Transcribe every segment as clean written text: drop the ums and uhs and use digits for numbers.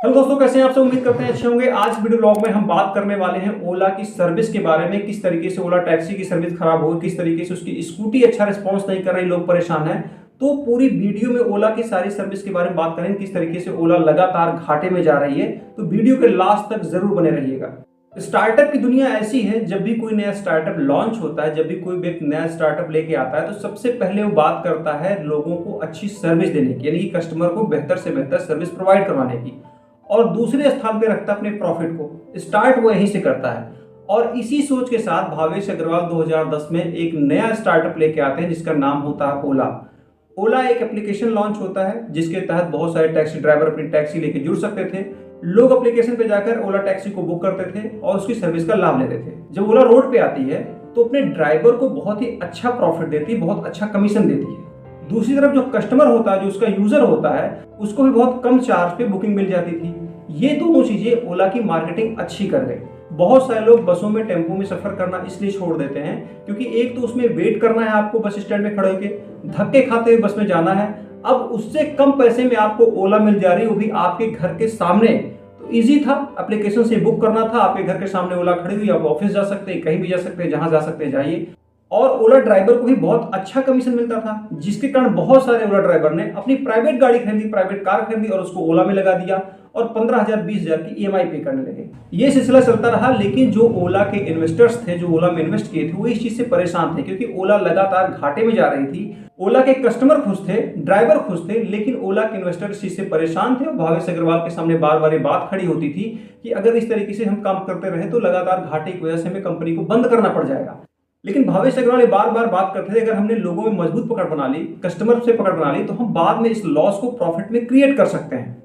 Hello दोस्तों, कैसे हैं आप सब। उम्मीद करते हैं अच्छे होंगे। आज वीडियो ब्लॉग में हम बात करने वाले हैं ओला की सर्विस के बारे में। किस तरीके से ओला टैक्सी की सर्विस खराब हो गई, किस तरीके से उसकी स्कूटी अच्छा रिस्पॉन्स नहीं कर रही, लोग परेशान हैं। तो पूरी वीडियो में ओला की सारी सर्विस के बारे में बात करेंगे, किस तरीके से ओला लगातार घाटे में जा रही है। तो वीडियो के लास्ट तक जरूर बने रहिएगा। स्टार्टअप की दुनिया ऐसी है, जब भी कोई नया स्टार्टअप लॉन्च होता है, जब भी कोई व्यक्ति नया स्टार्टअप लेके आता है, तो सबसे पहले वो बात करता है लोगों को अच्छी सर्विस देने की, यानी कि कस्टमर को बेहतर से बेहतर सर्विस प्रोवाइड करवाने की, और दूसरे स्थान पे रखता है अपने प्रॉफिट को। स्टार्ट वो यहीं से करता है। और इसी सोच के साथ भावेश अग्रवाल 2010 में एक नया स्टार्टअप लेके आते हैं जिसका नाम होता है ओला। ओला एक एप्लीकेशन लॉन्च होता है जिसके तहत बहुत सारे टैक्सी ड्राइवर अपनी टैक्सी लेके जुड़ सकते थे। लोग एप्लीकेशन पे जाकर ओला टैक्सी को बुक करते थे और उसकी सर्विस का लाभ लेते थे। जब ओला रोड पे आती है तो अपने ड्राइवर को बहुत ही अच्छा प्रॉफिट देती है, बहुत अच्छा कमीशन देती है। दूसरी तरफ जो कस्टमर होता है, जो उसका यूजर होता है, उसको भी बहुत कम चार्ज पे बुकिंग मिल जाती थी। ये दोनों चीजें ओला की मार्केटिंग अच्छी कर गई। बहुत सारे लोग बसों में, टेम्पो में सफर करना इसलिए छोड़ देते हैं क्योंकि एक तो उसमें वेट करना है, आपको बस स्टैंड में खड़े होकर धक्के खाते हुए बस में जाना है। अब उससे कम पैसे में आपको ओला मिल जा रही है, वो भी आपके घर के सामने। तो इजी था, एप्लीकेशन से बुक करना था, आपके घर के सामने ओला खड़ी हुई, आप ऑफिस जा सकते हैं, कहीं भी जा सकते हैं, जहां जा सकते हैं जाइए। और ओला ड्राइवर को भी बहुत अच्छा कमीशन मिलता था, जिसके कारण बहुत सारे ओला ड्राइवर ने अपनी प्राइवेट गाड़ी खरीदी, प्राइवेट कार खरीदी और उसको ओला में लगा दिया और 15,000 20,000 की ईएमआई पे करने लगे। ये सिलसिला चलता रहा, लेकिन जो ओला के इन्वेस्टर्स थे, जो ओला में इन्वेस्ट किए थे, वो इस चीज से परेशान थे क्योंकि ओला लगातार घाटे में जा रही थी। ओला के कस्टमर खुश थे, ड्राइवर खुश थे, लेकिन ओला के इन्वेस्टर इस चीज से परेशान थे। और भावेश अग्रवाल के सामने बार बार ये बात खड़ी होती थी कि अगर इस तरीके से हम काम करते रहे तो लगातार घाटे की वजह से हमें कंपनी को बंद करना पड़ जाएगा। लेकिन भावेश अग्रवाल बार बार बात करते थे, अगर हमने लोगों में मजबूत पकड़ बना ली, कस्टमर से पकड़ बना ली, तो हम बाद में इस लॉस को प्रॉफिट में क्रिएट कर सकते हैं।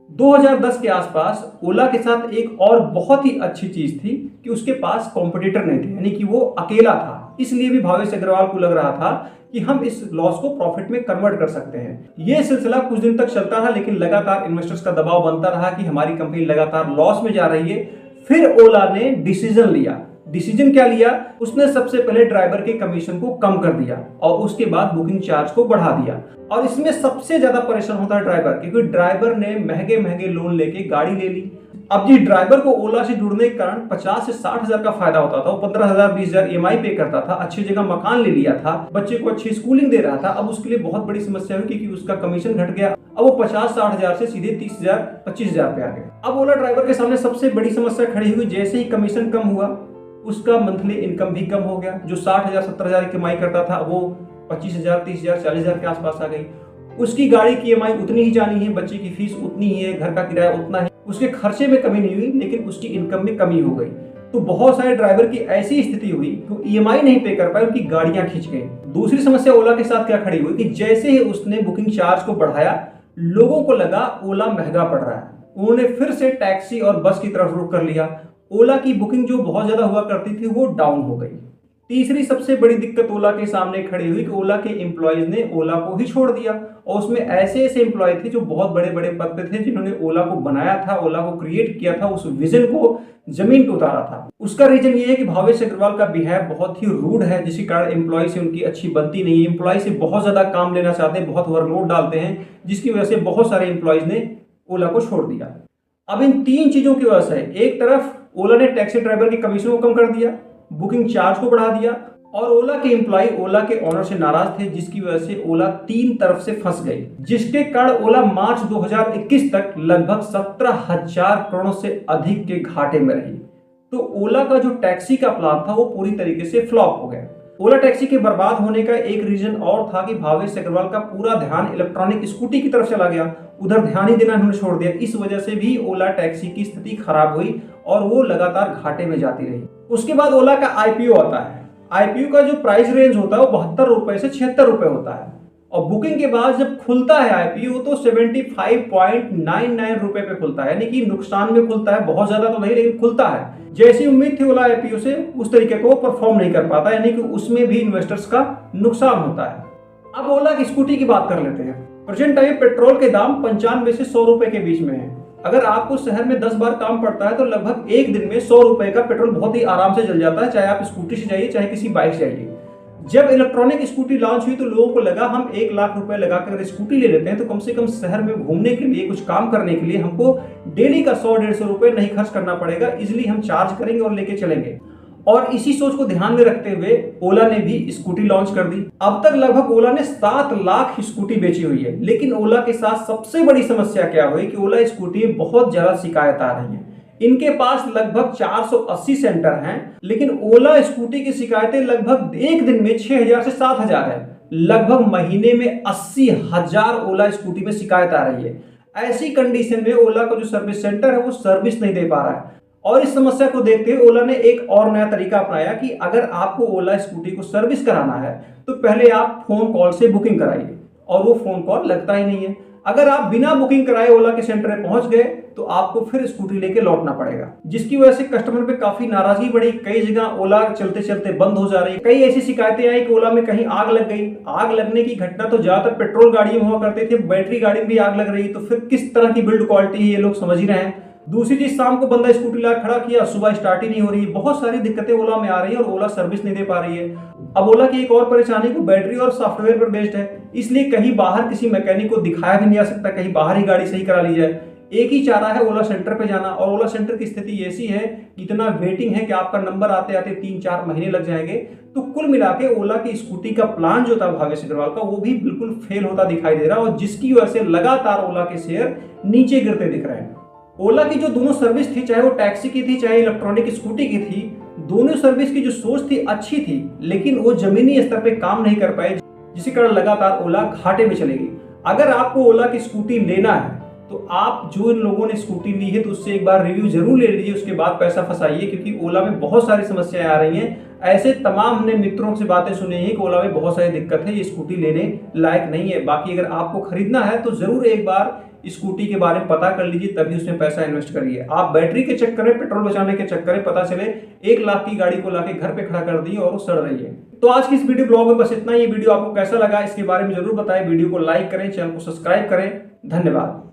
2010 के आसपास ओला के साथ एक और बहुत ही अच्छी चीज थी कि उसके पास कॉम्पिटिटर नहीं थे, यानी कि वो अकेला था। इसलिए भी भावेश अग्रवाल को लग रहा था कि हम इस लॉस को प्रॉफिट में कन्वर्ट कर सकते हैं। यह सिलसिला कुछ दिन तक चलता रहा, लेकिन लगातार इन्वेस्टर्स का दबाव बनता रहा कि हमारी कंपनी लगातार लॉस में जा रही है। फिर ओला ने डिसीजन लिया। डिसीजन क्या लिया? उसने सबसे पहले ड्राइवर के कमीशन को कम कर दिया और उसके बाद बुकिंग चार्ज को बढ़ा दिया। और इसमें सबसे ज्यादा परेशान होता है ड्राइवर, क्योंकि ड्राइवर ने महंगे महंगे लोन लेके गाड़ी ले ली। अब जी ड्राइवर को ओला से जुड़ने के कारण 50 से 60,000 का फायदा होता था। वो 15,000 20,000 ईएमआई पे करता था, अच्छी जगह मकान ले लिया था, बच्चे को अच्छी स्कूलिंग दे रहा था। अब उसके लिए बहुत बड़ी समस्या हुई क्योंकि उसका कमीशन घट गया। अब वो 50-60,000 से सीधे 30,000 25,000 पे आ गए। अब ओला ड्राइवर के सामने सबसे बड़ी समस्या खड़ी हुई, जैसे ही कमीशन कम हुआ उसका मंथली इनकम भी कम हो गया। जो 60,000 70,000 की कमाई करता था वो 25,000 30,000 40,000 के आसपास आ गई। उसकी गाड़ी की ईएमआई उतनी ही जानी है, बच्चे की फीस उतनी ही है, घर का किराया उतना है। उसके खर्चे में कमी नहीं हुई, लेकिन उसकी इनकम में कमी हो गई। तो बहुत सारे ड्राइवर की ऐसी स्थिति हुई कि ईएमआई नहीं पे कर पाए, उनकी गाड़ियां खिंच गई। दूसरी समस्या ओला के साथ क्या खड़ी हुई कि जैसे ही उसने बुकिंग चार्ज को बढ़ाया, लोगों को लगा ओला महंगा पड़ रहा है। उन्होंने फिर से टैक्सी और बस की तरफ रुख कर लिया। ओला की बुकिंग जो बहुत ज्यादा हुआ करती थी वो डाउन हो गई। तीसरी सबसे बड़ी दिक्कत ओला के सामने खड़ी हुई कि ओला के एम्प्लॉयज ने ओला को ही छोड़ दिया। और उसमें ऐसे ऐसे एम्प्लॉय थे जो बहुत बड़े बड़े पद पे थे, जिन्होंने ओला को बनाया था, ओला को क्रिएट किया था, उस विजन को जमीन पे उतारा था। उसका रीजन ये है कि भावेश अग्रवाल का बिहेव बहुत ही रूड है, जिसके कारण एम्प्लॉय से उनकी अच्छी बनती नहीं है। एम्प्लॉय से बहुत ज्यादा काम लेना चाहते हैं, बहुत वर्कलोड डालते हैं, जिसकी वजह से बहुत सारे एम्प्लॉयज ने ओला को छोड़ दिया। अब इन तीन चीजों की वजह से एक तरफ ओला ने टैक्सी ड्राइवर के कमीशन को कम कर दिया, बुकिंग चार्ज को बढ़ा दिया, और ओला के एम्प्लॉय ओला के ओनर से नाराज थे, जिसकी वजह से ओला तीन तरफ से फंस गई, जिसके कारण ओला मार्च 2021 तक लगभग 17,000 करोड़ से अधिक के घाटे में रही। तो ओला का जो टैक्सी का प्लान था वो पूरी तरीके से फ्लॉप हो गया। ओला टैक्सी के बर्बाद होने का एक रीजन और था कि भावेश अग्रवाल का पूरा ध्यान इलेक्ट्रॉनिक स्कूटी की तरफ चला गया, उधर ध्यान ही देना उन्होंने छोड़ दिया। इस वजह से भी ओला टैक्सी की स्थिति खराब हुई और वो लगातार घाटे में जाती रही। उसके बाद ओला का आईपीओ आता है। आईपीओ का जो प्राइस रेंज होता है वो 72 रुपए से 76 रुपए होता है, और बुकिंग के बाद जब खुलता है आईपीओ तो 75.99 रुपए पे खुलता है, यानी कि नुकसान में खुलता है, बहुत ज्यादा तो नहीं लेकिन खुलता है। जैसी उम्मीद थी ओला आईपीओ से, उस तरीके को परफॉर्म नहीं कर पाता, यानी कि उसमें भी इन्वेस्टर्स का नुकसान होता है। अब ओला की स्कूटी की बात कर लेते हैं। प्रेजेंट टाइम पेट्रोल के दाम 95 से 100 रुपए के बीच में है। अगर आपको शहर में 10 बार काम पड़ता है तो लगभग एक दिन में 100 रुपए का पेट्रोल बहुत ही आराम से जल जाता है, चाहे आप स्कूटी से जाइए चाहे किसी बाइक से जाइए। जब इलेक्ट्रॉनिक स्कूटी लॉन्च हुई तो लोगों को लगा हम 1 लाख रुपए लगाकर अगर स्कूटी ले लेते हैं तो कम से कम शहर में घूमने के लिए, कुछ काम करने के लिए हमको डेली का 100-150 रुपए नहीं खर्च करना पड़ेगा, इजिली हम चार्ज करेंगे और लेके चलेंगे। और इसी सोच को ध्यान में रखते हुए ओला ने भी स्कूटी लॉन्च कर दी। अब तक लगभग ओला ने 7 लाख स्कूटी बेची हुई है। लेकिन ओला के साथ सबसे बड़ी समस्या क्या हुई कि ओला स्कूटी में बहुत ज्यादा शिकायत आ रही है। इनके पास लगभग 480 सेंटर हैं, लेकिन ओला स्कूटी की शिकायतें लगभग एक दिन में 6000 से 7000 है। लगभग महीने में 80,000 ओला स्कूटी में शिकायत आ रही है। ऐसी कंडीशन में ओला का जो सर्विस सेंटर है वो सर्विस नहीं दे पा रहा है। और इस समस्या को देखते हुए ओला ने एक और नया तरीका अपनाया कि अगर आपको ओला स्कूटी को सर्विस कराना है तो पहले आप फोन कॉल से बुकिंग कराइए, और वो फोन कॉल लगता ही नहीं है। अगर आप बिना बुकिंग कराए ओला के सेंटर में पहुंच गए तो आपको फिर स्कूटी लेके लौटना पड़ेगा, जिसकी वजह से कस्टमर पे काफी नाराजगी बढ़ी। कई जगह ओला चलते चलते बंद हो जा रही है। कई ऐसी शिकायतें आई कि ओला में कहीं आग लग गई। आग लगने की घटना तो ज्यादातर पेट्रोल गाड़ियों में हुआ करते थे, बैटरी गाड़ी में भी आग लग रही, तो फिर किस तरह की बिल्ड क्वालिटी है ये लोग समझ ही रहे हैं। दूसरी चीज, शाम को बंदा स्कूटी ला खड़ा किया, सुबह स्टार्ट ही नहीं हो रही। बहुत सारी दिक्कतें ओला में आ रही है और ओला सर्विस नहीं दे पा रही है। अब ओला की एक और परेशानी को बैटरी और सॉफ्टवेयर पर बेस्ड है, इसलिए कहीं बाहर किसी मैकेनिक को दिखाया भी नहीं जा सकता, कहीं बाहर ही गाड़ी सही करा ली जाए। एक ही चारा है ओला सेंटर पे जाना, और ओला सेंटर की स्थिति ऐसी है, इतना वेटिंग है कि आपका नंबर आते आते 3-4 महीने लग जाएंगे। तो कुल मिला के ओला की स्कूटी का प्लान जो था भावेश अग्रवाल का, वो भी बिल्कुल फेल होता दिखाई दे रहा है, और जिसकी वजह से लगातार ओला के शेयर नीचे गिरते दिख रहे हैं। ओला की जो दोनों सर्विस थी, चाहे वो टैक्सी की थी चाहे इलेक्ट्रॉनिक स्कूटी की थी, दोनों सर्विस की जो सोच थी अच्छी थी, लेकिन वो जमीनी स्तर पे काम नहीं कर पाए, जिसके कारण लगातार ओला घाटे में चलेगी। अगर आपको ओला की स्कूटी लेना है तो आप जो इन लोगों ने स्कूटी ली है तो उससे एक बार रिव्यू जरूर ले लीजिए, उसके बाद पैसा फंसाइए, क्योंकि ओला में बहुत सारी समस्याएं आ रही हैं। ऐसे तमाम हमने मित्रों से बातें सुनी है कि ओला में बहुत सारी दिक्कत है, ये स्कूटी लेने लायक नहीं है। बाकी अगर आपको खरीदना है तो जरूर एक बार स्कूटी के बारे में पता कर लीजिए, तभी उसमें पैसा इन्वेस्ट करिए। आप बैटरी के चक्कर में, पेट्रोल बचाने के चक्कर में पता चले 1 लाख की गाड़ी को लाके घर पे खड़ा कर दी और वो सड़ रही है। तो आज की इस वीडियो ब्लॉग में बस इतना ही। वीडियो आपको कैसा लगा इसके बारे में जरूर बताएं। वीडियो को लाइक करें, चैनल को सब्सक्राइब करें। धन्यवाद।